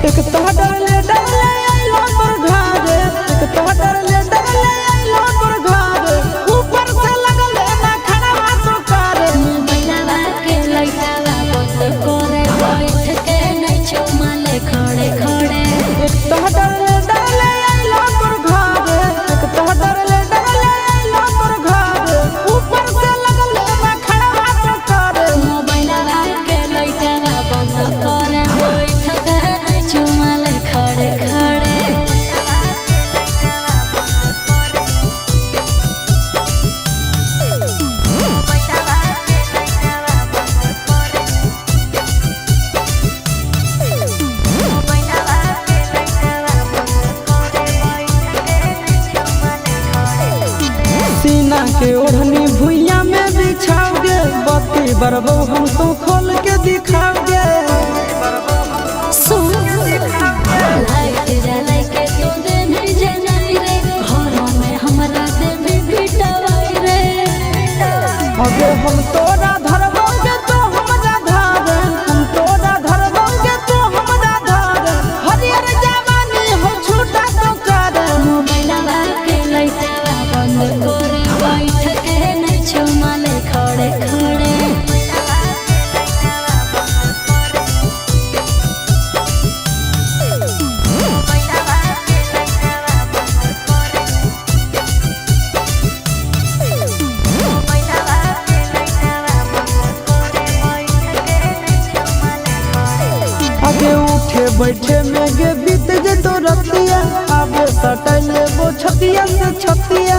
एक तो डरले डरले आइलो पर घारे, एक तो डरले डरले आइलो पर घारे, ऊपर से लगल ना खड़वा तो करे। मोबाइलवा के लइकावा बंद करे, बैठ के नहीं चुमाले खड़े खड़े। एक तो डरले डरले आइलो पर घारे, एक तो डरले डरले आइलो पर घारे, ऊपर से लगल ना खड़वा तो करे। मोबाइलवा के लइकावा बंद करे, बैठ के नहीं चुमाले खड़े खड़े। सीना के ओढ़नी भुइया में बिछाओगे, बत्ती बरबो हम तो खोल के दिखाओगे। सुन लाइट जलाई के तू दे नहीं जनाई रे, घरों में हमरा दे भी बिटवाई रे। अगे हम तोरा धरबोगे तो हमरा धारे, हम तोरा धरबोगे तो हमरा धारे, हरियर जवानी हो छूटा तो करे। मोबाइलवा के लइकावा बंद करे, बैठ के नहीं चुमाले खड़े खड़े। आगे उठे बैठे में गे बीत जे तो रतिया, आगे सटले वो छतिया से छतिया।